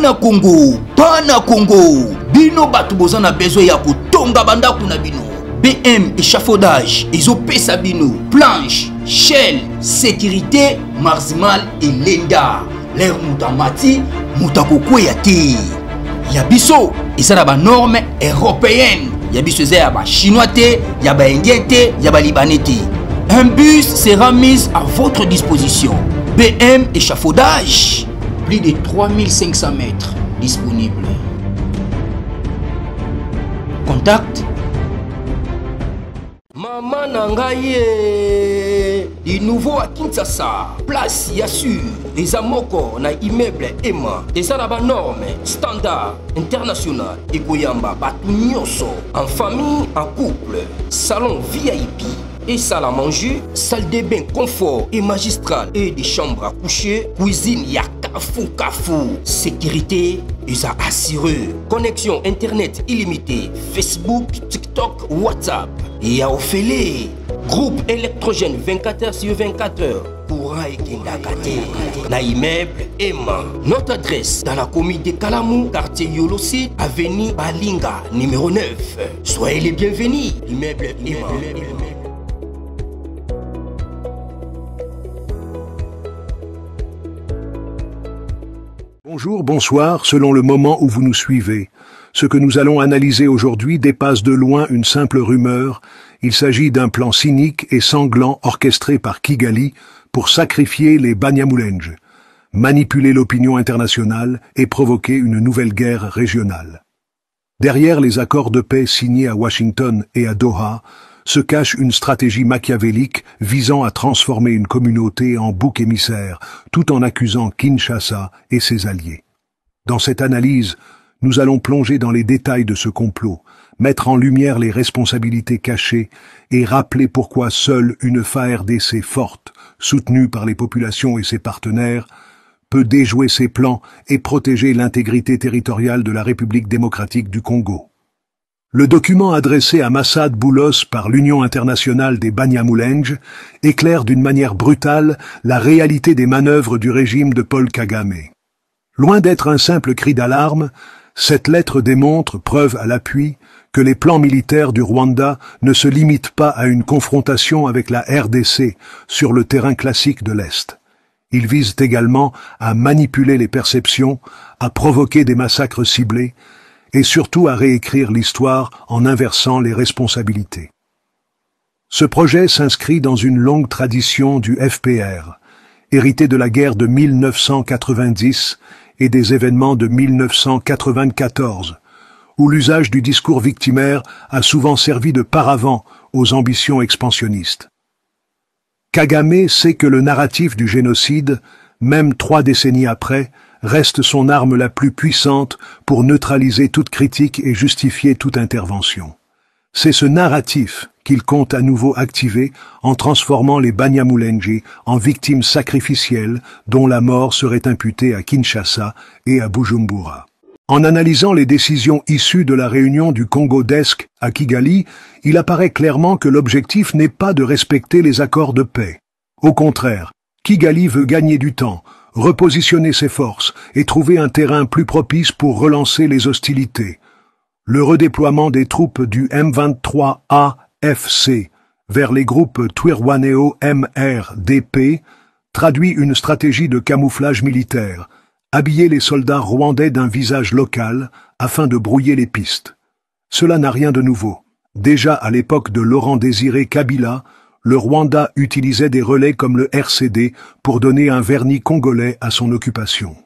Bana Congo, bino batu bozana besoin ya kotonga bandaku na bino. BM échafaudage, ezopesa bino, planche, shell, sécurité, marzimal et lenda. L'air moutamati, moutakokweya te. Yabiso, ezana ba norme européenne. Yabiso ya ba chinois te, ya ba indien te, ya ba libanais te. Un bus sera mis à votre disposition. BM échafaudage, plus de 3500 mètres disponibles. Contact Maman Nangaye, du nouveau à Kinshasa, place Yassur, des amoko na immeuble Emma, des arabes normes, standard, international, et Goyamba, Batunyoso, en famille, en couple, salon VIP. Et salle à manger, salle de bain confort et magistral et des chambres à coucher, cuisine Kafou, sécurité et assuré, connexion internet illimitée, Facebook, TikTok, WhatsApp et à Ophélie, groupe électrogène 24h/24h, courant et Kindakate, na immeuble Emma. Notre adresse dans la commune de Kalamou, quartier Yolosi, avenue Balinga, numéro 9. Soyez les bienvenus, immeuble Emma. Bonjour, bonsoir, selon le moment où vous nous suivez. Ce que nous allons analyser aujourd'hui dépasse de loin une simple rumeur. Il s'agit d'un plan cynique et sanglant orchestré par Kigali pour sacrifier les Banyamulenge, manipuler l'opinion internationale et provoquer une nouvelle guerre régionale. Derrière les accords de paix signés à Washington et à Doha, se cache une stratégie machiavélique visant à transformer une communauté en bouc émissaire, tout en accusant Kinshasa et ses alliés. Dans cette analyse, nous allons plonger dans les détails de ce complot, mettre en lumière les responsabilités cachées et rappeler pourquoi seule une FARDC forte, soutenue par les populations et ses partenaires, peut déjouer ses plans et protéger l'intégrité territoriale de la République démocratique du Congo. Le document adressé à Massad Boulos par l'Union internationale des Banyamulenge éclaire d'une manière brutale la réalité des manœuvres du régime de Paul Kagame. Loin d'être un simple cri d'alarme, cette lettre démontre, preuve à l'appui, que les plans militaires du Rwanda ne se limitent pas à une confrontation avec la RDC sur le terrain classique de l'Est. Ils visent également à manipuler les perceptions, à provoquer des massacres ciblés, et surtout à réécrire l'histoire en inversant les responsabilités. Ce projet s'inscrit dans une longue tradition du FPR, hérité de la guerre de 1990 et des événements de 1994, où l'usage du discours victimaire a souvent servi de paravent aux ambitions expansionnistes. Kagame sait que le narratif du génocide, même 3 décennies après, reste son arme la plus puissante pour neutraliser toute critique et justifier toute intervention. C'est ce narratif qu'il compte à nouveau activer en transformant les Banyamulenge en victimes sacrificielles dont la mort serait imputée à Kinshasa et à Bujumbura. En analysant les décisions issues de la réunion du Congo Desk à Kigali, il apparaît clairement que l'objectif n'est pas de respecter les accords de paix. Au contraire, Kigali veut gagner du temps, repositionner ses forces et trouver un terrain plus propice pour relancer les hostilités. Le redéploiement des troupes du M23 AFC vers les groupes Twirwaneho MRDP traduit une stratégie de camouflage militaire, habiller les soldats rwandais d'un visage local afin de brouiller les pistes. Cela n'a rien de nouveau. Déjà à l'époque de Laurent-Désiré Kabila, le Rwanda utilisait des relais comme le RCD pour donner un vernis congolais à son occupation.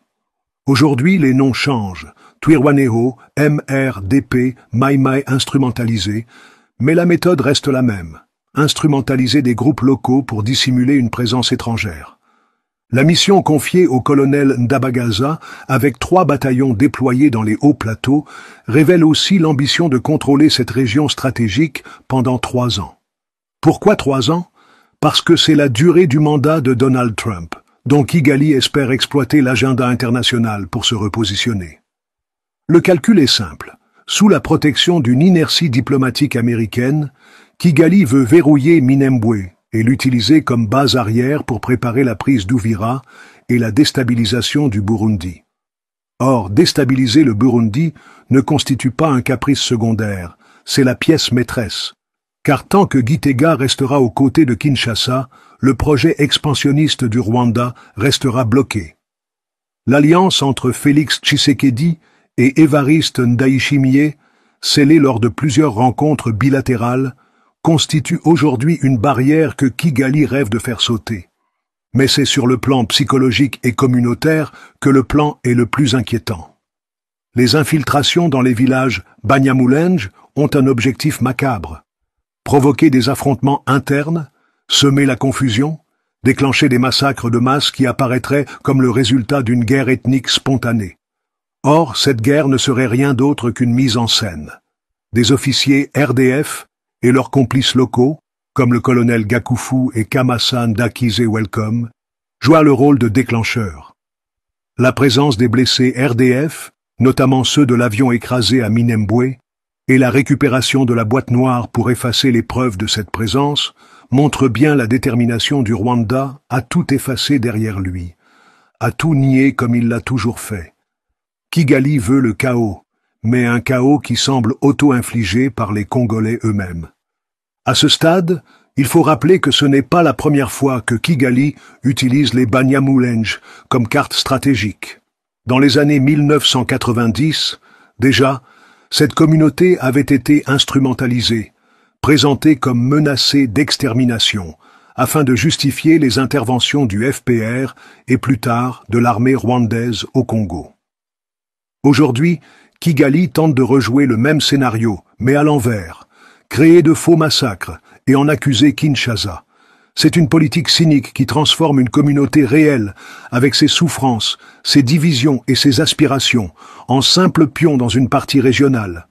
Aujourd'hui, les noms changent. Twirwaneho, MRDP, Mai-Mai instrumentalisé, mais la méthode reste la même. Instrumentaliser des groupes locaux pour dissimuler une présence étrangère. La mission confiée au colonel Ndabagaza, avec 3 bataillons déployés dans les hauts plateaux, révèle aussi l'ambition de contrôler cette région stratégique pendant 3 ans. Pourquoi 3 ans? Parce que c'est la durée du mandat de Donald Trump, dont Kigali espère exploiter l'agenda international pour se repositionner. Le calcul est simple. Sous la protection d'une inertie diplomatique américaine, Kigali veut verrouiller Minembwe et l'utiliser comme base arrière pour préparer la prise d'Uvira et la déstabilisation du Burundi. Or, déstabiliser le Burundi ne constitue pas un caprice secondaire, c'est la pièce maîtresse. Car tant que Gitega restera aux côtés de Kinshasa, le projet expansionniste du Rwanda restera bloqué. L'alliance entre Félix Tshisekedi et Évariste Ndayishimiye, scellée lors de plusieurs rencontres bilatérales, constitue aujourd'hui une barrière que Kigali rêve de faire sauter. Mais c'est sur le plan psychologique et communautaire que le plan est le plus inquiétant. Les infiltrations dans les villages Banyamulenge ont un objectif macabre. Provoquer des affrontements internes, semer la confusion, déclencher des massacres de masse qui apparaîtraient comme le résultat d'une guerre ethnique spontanée. Or, cette guerre ne serait rien d'autre qu'une mise en scène. Des officiers RDF et leurs complices locaux, comme le colonel Gakufu et Kamasan Dakize Welcome, jouent le rôle de déclencheurs. La présence des blessés RDF, notamment ceux de l'avion écrasé à Minembwe, et la récupération de la boîte noire pour effacer les preuves de cette présence, montrent bien la détermination du Rwanda à tout effacer derrière lui, à tout nier comme il l'a toujours fait. Kigali veut le chaos, mais un chaos qui semble auto-infligé par les Congolais eux-mêmes. À ce stade, il faut rappeler que ce n'est pas la première fois que Kigali utilise les Banyamulenge comme carte stratégique. Dans les années 1990, déjà, cette communauté avait été instrumentalisée, présentée comme menacée d'extermination, afin de justifier les interventions du FPR et plus tard de l'armée rwandaise au Congo. Aujourd'hui, Kigali tente de rejouer le même scénario, mais à l'envers, créer de faux massacres et en accuser Kinshasa. C'est une politique cynique qui transforme une communauté réelle, avec ses souffrances, ses divisions et ses aspirations, en simple pion dans une partie régionale.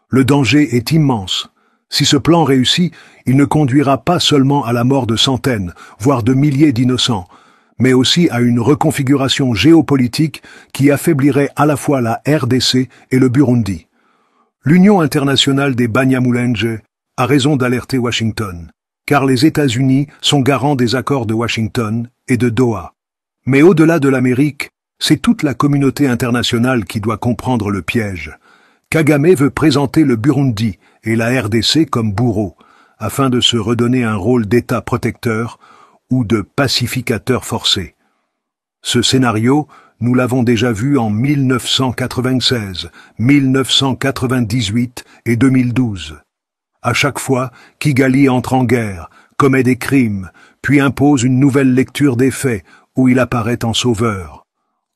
Le danger est immense. Si ce plan réussit, il ne conduira pas seulement à la mort de centaines, voire de milliers d'innocents, mais aussi à une reconfiguration géopolitique qui affaiblirait à la fois la RDC et le Burundi. L'Union internationale des Banyamulenge a raison d'alerter Washington, car les États-Unis sont garants des accords de Washington et de Doha. Mais au-delà de l'Amérique, c'est toute la communauté internationale qui doit comprendre le piège. Kagame veut présenter le Burundi et la RDC comme bourreaux, afin de se redonner un rôle d'État protecteur ou de pacificateur forcé. Ce scénario, nous l'avons déjà vu en 1996, 1998 et 2012. À chaque fois, Kigali entre en guerre, commet des crimes, puis impose une nouvelle lecture des faits, où il apparaît en sauveur.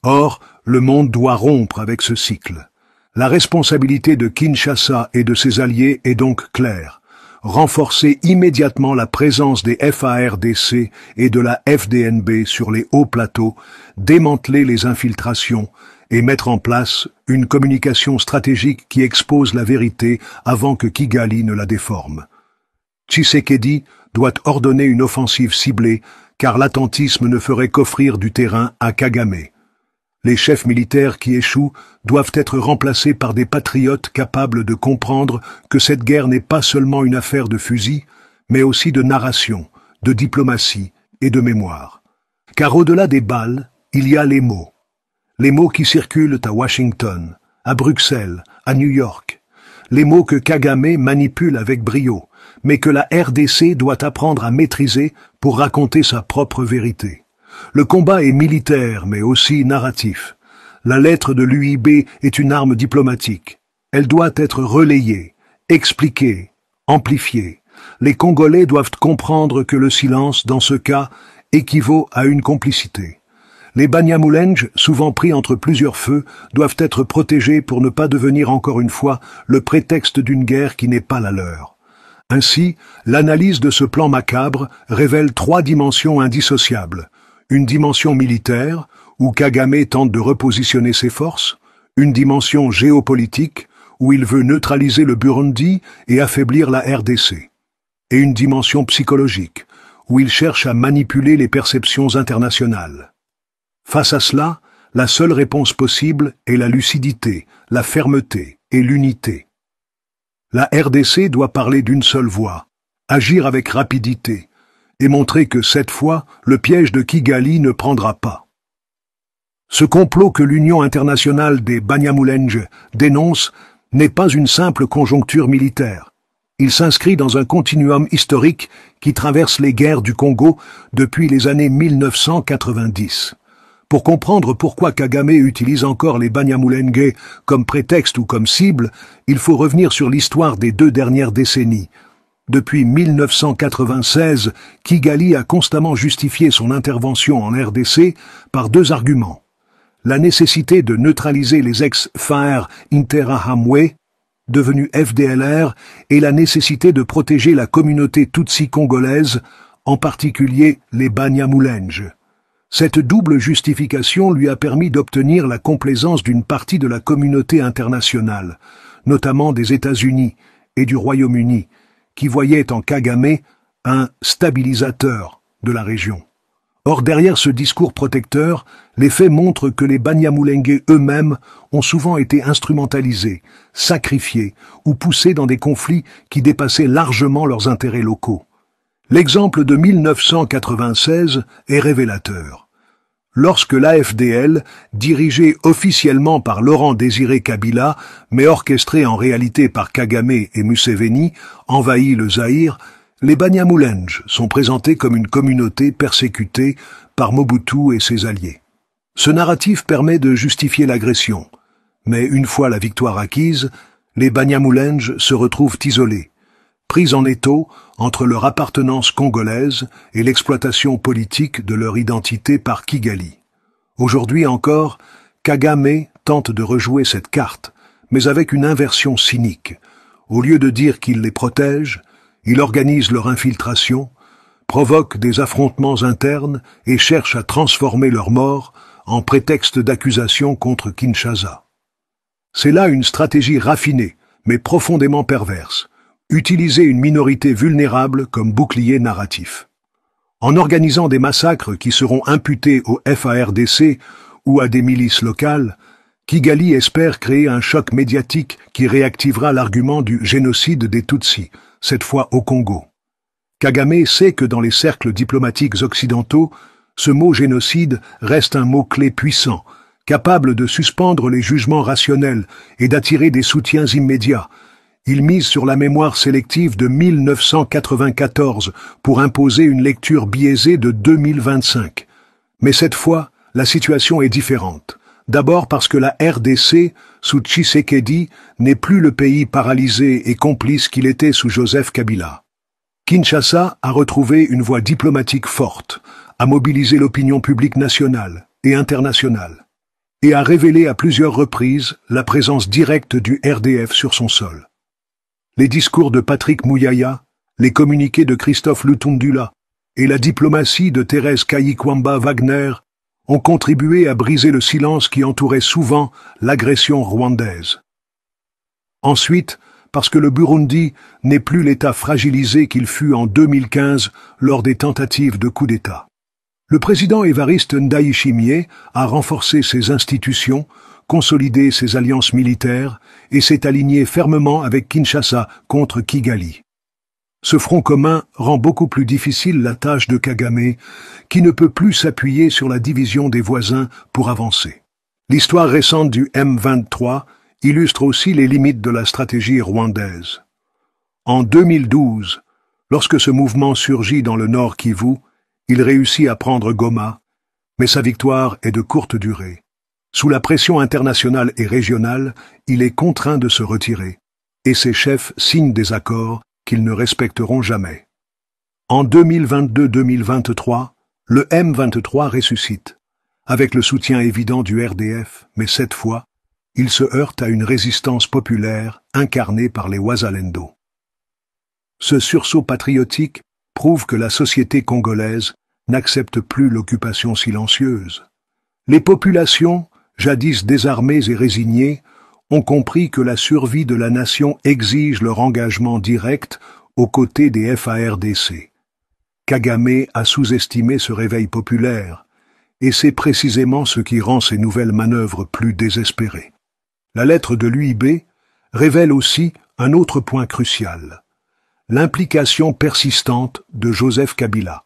Or, le monde doit rompre avec ce cycle. La responsabilité de Kinshasa et de ses alliés est donc claire. Renforcer immédiatement la présence des FARDC et de la FDNB sur les hauts plateaux, démanteler les infiltrations et mettre en place une communication stratégique qui expose la vérité avant que Kigali ne la déforme. Tshisekedi doit ordonner une offensive ciblée car l'attentisme ne ferait qu'offrir du terrain à Kagame. Les chefs militaires qui échouent doivent être remplacés par des patriotes capables de comprendre que cette guerre n'est pas seulement une affaire de fusil, mais aussi de narration, de diplomatie et de mémoire. Car au-delà des balles, il y a les mots. Les mots qui circulent à Washington, à Bruxelles, à New York. Les mots que Kagame manipule avec brio, mais que la RDC doit apprendre à maîtriser pour raconter sa propre vérité. Le combat est militaire, mais aussi narratif. La lettre de l'UIB est une arme diplomatique. Elle doit être relayée, expliquée, amplifiée. Les Congolais doivent comprendre que le silence, dans ce cas, équivaut à une complicité. Les Banyamulenge, souvent pris entre plusieurs feux, doivent être protégés pour ne pas devenir encore une fois le prétexte d'une guerre qui n'est pas la leur. Ainsi, l'analyse de ce plan macabre révèle 3 dimensions indissociables. Une dimension militaire, où Kagame tente de repositionner ses forces, une dimension géopolitique, où il veut neutraliser le Burundi et affaiblir la RDC, et une dimension psychologique, où il cherche à manipuler les perceptions internationales. Face à cela, la seule réponse possible est la lucidité, la fermeté et l'unité. La RDC doit parler d'une seule voix, agir avec rapidité, et montrer que cette fois, le piège de Kigali ne prendra pas. Ce complot que l'Union internationale des Banyamulenge dénonce n'est pas une simple conjoncture militaire. Il s'inscrit dans un continuum historique qui traverse les guerres du Congo depuis les années 1990. Pour comprendre pourquoi Kagame utilise encore les Banyamulenge comme prétexte ou comme cible, il faut revenir sur l'histoire des 2 dernières décennies. Depuis 1996, Kigali a constamment justifié son intervention en RDC par 2 arguments. La nécessité de neutraliser les ex-FAR Interahamwe, devenus FDLR, et la nécessité de protéger la communauté Tutsi congolaise, en particulier les Banyamulenge. Cette double justification lui a permis d'obtenir la complaisance d'une partie de la communauté internationale, notamment des États-Unis et du Royaume-Uni, qui voyaient en Kagame un stabilisateur de la région. Or, derrière ce discours protecteur, les faits montrent que les Banyamulenge eux-mêmes ont souvent été instrumentalisés, sacrifiés ou poussés dans des conflits qui dépassaient largement leurs intérêts locaux. L'exemple de 1996 est révélateur. Lorsque l'AFDL, dirigée officiellement par Laurent-Désiré Kabila, mais orchestrée en réalité par Kagame et Museveni, envahit le Zaïre, les Banyamulenge sont présentés comme une communauté persécutée par Mobutu et ses alliés. Ce narratif permet de justifier l'agression, mais une fois la victoire acquise, les Banyamulenge se retrouvent isolés, pris en étau entre leur appartenance congolaise et l'exploitation politique de leur identité par Kigali. Aujourd'hui encore, Kagame tente de rejouer cette carte, mais avec une inversion cynique. Au lieu de dire qu'il les protège, il organise leur infiltration, provoque des affrontements internes et cherche à transformer leur mort en prétexte d'accusation contre Kinshasa. C'est là une stratégie raffinée, mais profondément perverse. Utiliser une minorité vulnérable comme bouclier narratif. En organisant des massacres qui seront imputés au FARDC ou à des milices locales, Kigali espère créer un choc médiatique qui réactivera l'argument du génocide des Tutsis, cette fois au Congo. Kagame sait que dans les cercles diplomatiques occidentaux, ce mot génocide reste un mot-clé puissant, capable de suspendre les jugements rationnels et d'attirer des soutiens immédiats. Il mise sur la mémoire sélective de 1994 pour imposer une lecture biaisée de 2025. Mais cette fois, la situation est différente. D'abord parce que la RDC, sous Tshisekedi, n'est plus le pays paralysé et complice qu'il était sous Joseph Kabila. Kinshasa a retrouvé une voie diplomatique forte, a mobilisé l'opinion publique nationale et internationale, et a révélé à plusieurs reprises la présence directe du RDF sur son sol. Les discours de Patrick Mouyaya, les communiqués de Christophe Lutundula et la diplomatie de Thérèse Kayikwamba Wagner ont contribué à briser le silence qui entourait souvent l'agression rwandaise. Ensuite, parce que le Burundi n'est plus l'État fragilisé qu'il fut en 2015 lors des tentatives de coup d'État. Le président Évariste Ndayishimiye a renforcé ses institutions, consolidé ses alliances militaires et s'est aligné fermement avec Kinshasa contre Kigali. Ce front commun rend beaucoup plus difficile la tâche de Kagame, qui ne peut plus s'appuyer sur la division des voisins pour avancer. L'histoire récente du M23 illustre aussi les limites de la stratégie rwandaise. En 2012, lorsque ce mouvement surgit dans le Nord Kivu, il réussit à prendre Goma, mais sa victoire est de courte durée. Sous la pression internationale et régionale, il est contraint de se retirer, et ses chefs signent des accords qu'ils ne respecteront jamais. En 2022-2023, le M23 ressuscite, avec le soutien évident du RDF, mais cette fois, il se heurte à une résistance populaire incarnée par les Wazalendo. Ce sursaut patriotique prouve que la société congolaise n'accepte plus l'occupation silencieuse. Les populations, jadis désarmées et résignées, ont compris que la survie de la nation exige leur engagement direct aux côtés des FARDC. Kagame a sous-estimé ce réveil populaire, et c'est précisément ce qui rend ces nouvelles manœuvres plus désespérées. La lettre de l'UIB révèle aussi un autre point crucial, l'implication persistante de Joseph Kabila.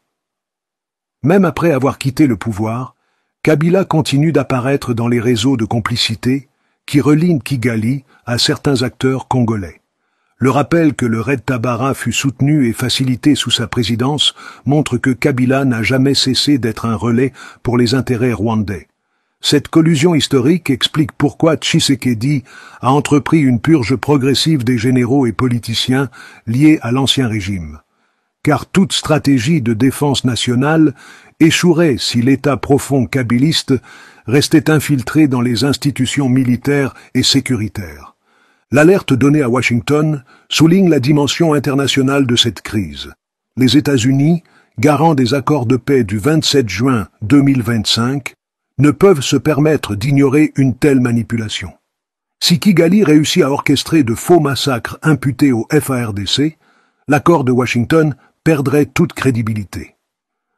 Même après avoir quitté le pouvoir, Kabila continue d'apparaître dans les réseaux de complicité qui relient Kigali à certains acteurs congolais. Le rappel que le Red Tabara fut soutenu et facilité sous sa présidence montre que Kabila n'a jamais cessé d'être un relais pour les intérêts rwandais. Cette collusion historique explique pourquoi Tshisekedi a entrepris une purge progressive des généraux et politiciens liés à l'ancien régime. Car toute stratégie de défense nationale échouerait si l'État profond kabiliste restait infiltré dans les institutions militaires et sécuritaires. L'alerte donnée à Washington souligne la dimension internationale de cette crise. Les États-Unis, garants des accords de paix du 27 juin 2025, ne peuvent se permettre d'ignorer une telle manipulation. Si Kigali réussit à orchestrer de faux massacres imputés au FARDC, l'accord de Washington perdrait toute crédibilité.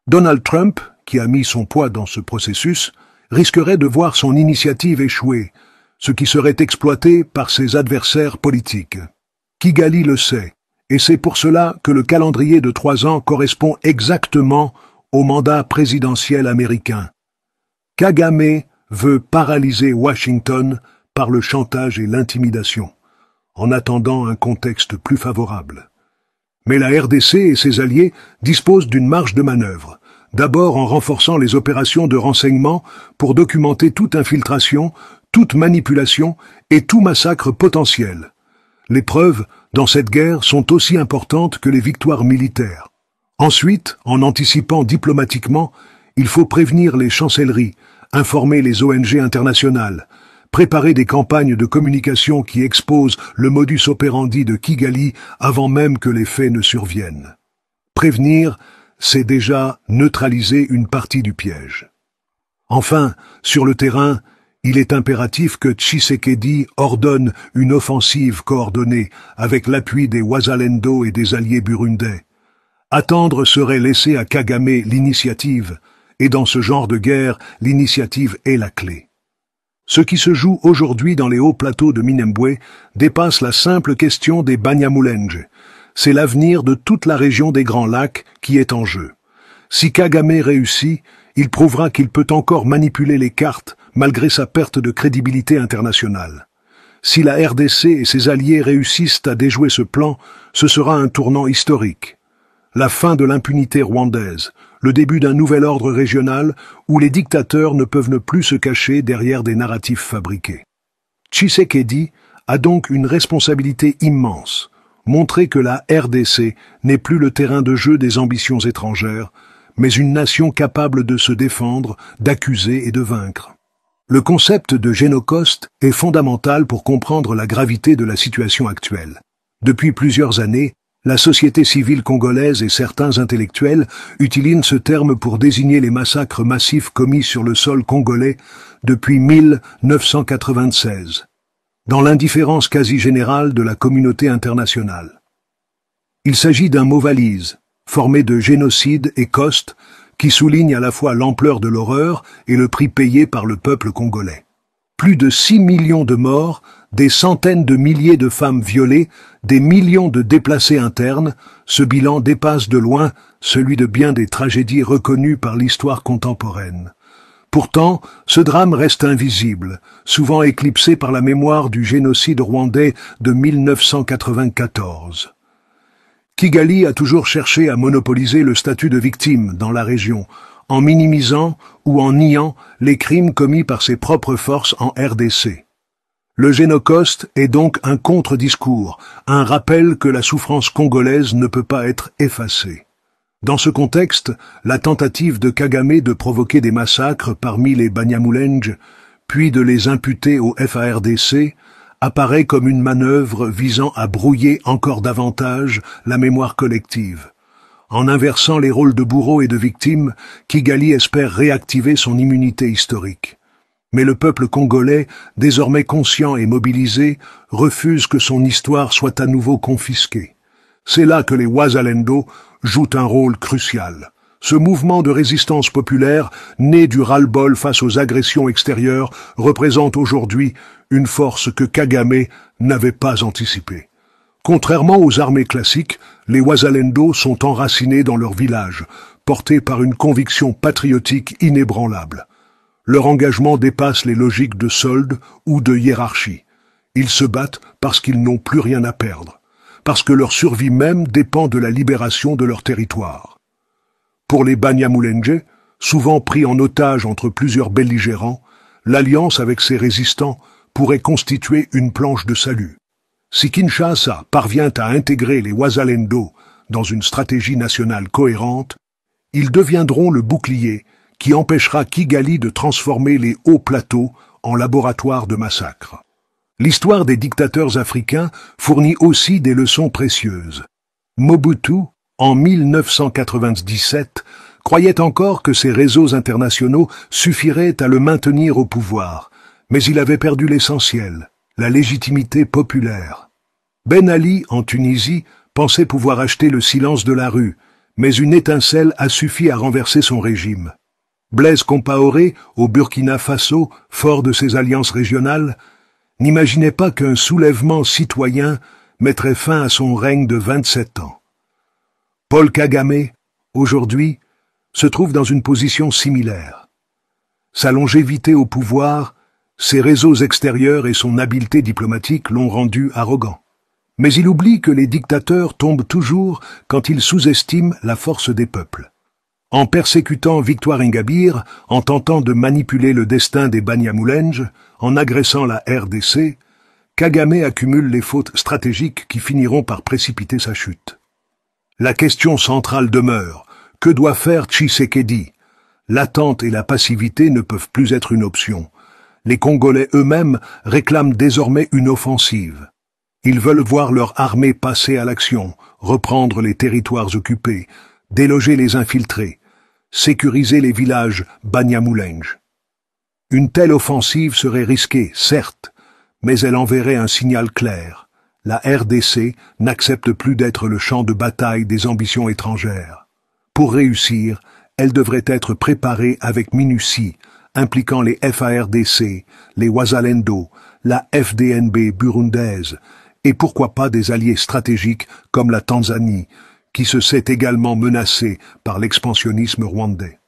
Donald Trump, qui a mis son poids dans ce processus, risquerait de voir son initiative échouer, ce qui serait exploité par ses adversaires politiques. Kigali le sait, et c'est pour cela que le calendrier de 3 ans correspond exactement au mandat présidentiel américain. Kagame veut paralyser Washington par le chantage et l'intimidation, en attendant un contexte plus favorable. Mais la RDC et ses alliés disposent d'une marge de manœuvre, d'abord en renforçant les opérations de renseignement pour documenter toute infiltration, toute manipulation et tout massacre potentiel. Les preuves, dans cette guerre, sont aussi importantes que les victoires militaires. Ensuite, en anticipant diplomatiquement, il faut prévenir les chancelleries, informer les ONG internationales, préparer des campagnes de communication qui exposent le modus operandi de Kigali avant même que les faits ne surviennent. Prévenir, c'est déjà neutraliser une partie du piège. Enfin, sur le terrain, il est impératif que Tshisekedi ordonne une offensive coordonnée avec l'appui des Wazalendo et des alliés burundais. Attendre serait laisser à Kagame l'initiative, et dans ce genre de guerre, l'initiative est la clé. Ce qui se joue aujourd'hui dans les hauts plateaux de Minembwe dépasse la simple question des Banyamulenge. C'est l'avenir de toute la région des Grands Lacs qui est en jeu. Si Kagame réussit, il prouvera qu'il peut encore manipuler les cartes malgré sa perte de crédibilité internationale. Si la RDC et ses alliés réussissent à déjouer ce plan, ce sera un tournant historique. La fin de l'impunité rwandaise, le début d'un nouvel ordre régional où les dictateurs ne peuvent ne plus se cacher derrière des narratifs fabriqués. Tshisekedi a donc une responsabilité immense, montrer que la RDC n'est plus le terrain de jeu des ambitions étrangères, mais une nation capable de se défendre, d'accuser et de vaincre. Le concept de génocide est fondamental pour comprendre la gravité de la situation actuelle. Depuis plusieurs années, la société civile congolaise et certains intellectuels utilisent ce terme pour désigner les massacres massifs commis sur le sol congolais depuis 1996, dans l'indifférence quasi générale de la communauté internationale. Il s'agit d'un mot valise, formé de génocide et coste, qui souligne à la fois l'ampleur de l'horreur et le prix payé par le peuple congolais. Plus de 6 millions de morts, des centaines de milliers de femmes violées, des millions de déplacés internes, ce bilan dépasse de loin celui de bien des tragédies reconnues par l'histoire contemporaine. Pourtant, ce drame reste invisible, souvent éclipsé par la mémoire du génocide rwandais de 1994. Kigali a toujours cherché à monopoliser le statut de victime dans la région, en minimisant ou en niant les crimes commis par ses propres forces en RDC. Le génocide est donc un contre-discours, un rappel que la souffrance congolaise ne peut pas être effacée. Dans ce contexte, la tentative de Kagame de provoquer des massacres parmi les Banyamulenge, puis de les imputer au FARDC, apparaît comme une manœuvre visant à brouiller encore davantage la mémoire collective. En inversant les rôles de bourreaux et de victimes, Kigali espère réactiver son immunité historique. Mais le peuple congolais, désormais conscient et mobilisé, refuse que son histoire soit à nouveau confisquée. C'est là que les Wazalendo jouent un rôle crucial. Ce mouvement de résistance populaire, né du ras-le-bol face aux agressions extérieures, représente aujourd'hui une force que Kagame n'avait pas anticipée. Contrairement aux armées classiques, les Wazalendo sont enracinés dans leur village, portés par une conviction patriotique inébranlable. Leur engagement dépasse les logiques de solde ou de hiérarchie. Ils se battent parce qu'ils n'ont plus rien à perdre, parce que leur survie même dépend de la libération de leur territoire. Pour les Banyamulenge, souvent pris en otage entre plusieurs belligérants, l'alliance avec ces résistants pourrait constituer une planche de salut. Si Kinshasa parvient à intégrer les Wazalendo dans une stratégie nationale cohérente, ils deviendront le bouclier qui empêchera Kigali de transformer les hauts plateaux en laboratoire de massacre. L'histoire des dictateurs africains fournit aussi des leçons précieuses. Mobutu, en 1997, croyait encore que ces réseaux internationaux suffiraient à le maintenir au pouvoir, mais il avait perdu l'essentiel, la légitimité populaire. Ben Ali, en Tunisie, pensait pouvoir acheter le silence de la rue, mais une étincelle a suffi à renverser son régime. Blaise Compaoré, au Burkina Faso, fort de ses alliances régionales, n'imaginait pas qu'un soulèvement citoyen mettrait fin à son règne de 27 ans. Paul Kagame, aujourd'hui, se trouve dans une position similaire. Sa longévité au pouvoir, ses réseaux extérieurs et son habileté diplomatique l'ont rendu arrogant. Mais il oublie que les dictateurs tombent toujours quand ils sous-estiment la force des peuples. En persécutant Victoire Ingabire, en tentant de manipuler le destin des Banyamulenge, en agressant la RDC, Kagame accumule les fautes stratégiques qui finiront par précipiter sa chute. La question centrale demeure: que doit faire Tshisekedi? L'attente et la passivité ne peuvent plus être une option. Les Congolais eux-mêmes réclament désormais une offensive. Ils veulent voir leur armée passer à l'action, reprendre les territoires occupés, déloger les infiltrés, sécuriser les villages Banyamulenge. Une telle offensive serait risquée, certes, mais elle enverrait un signal clair. La RDC n'accepte plus d'être le champ de bataille des ambitions étrangères. Pour réussir, elle devrait être préparée avec minutie, impliquant les FARDC, les Wazalendo, la FDNB burundaise, et pourquoi pas des alliés stratégiques comme la Tanzanie, qui se sait également menacée par l'expansionnisme rwandais.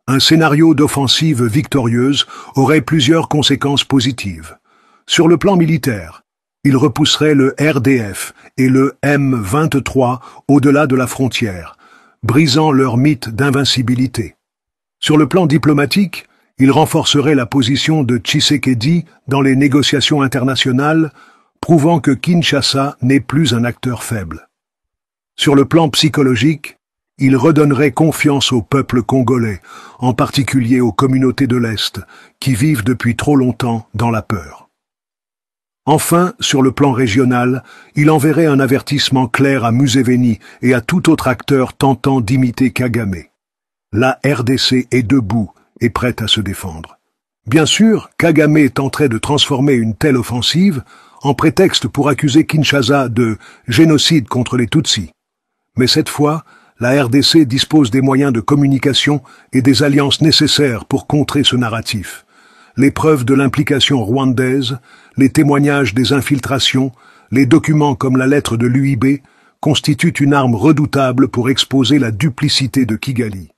Un scénario d'offensive victorieuse aurait plusieurs conséquences positives. Sur le plan militaire, il repousserait le RDF et le M23 au-delà de la frontière, brisant leur mythe d'invincibilité. Sur le plan diplomatique, il renforcerait la position de Tshisekedi dans les négociations internationales, prouvant que Kinshasa n'est plus un acteur faible. Sur le plan psychologique, il redonnerait confiance au peuple congolais, en particulier aux communautés de l'Est, qui vivent depuis trop longtemps dans la peur. Enfin, sur le plan régional, il enverrait un avertissement clair à Museveni et à tout autre acteur tentant d'imiter Kagame. La RDC est debout et prête à se défendre. Bien sûr, Kagame tenterait de transformer une telle offensive en prétexte pour accuser Kinshasa de génocide contre les Tutsis. Mais cette fois, la RDC dispose des moyens de communication et des alliances nécessaires pour contrer ce narratif. Les preuves de l'implication rwandaise, les témoignages des infiltrations, les documents comme la lettre de l'UIB constituent une arme redoutable pour exposer la duplicité de Kigali.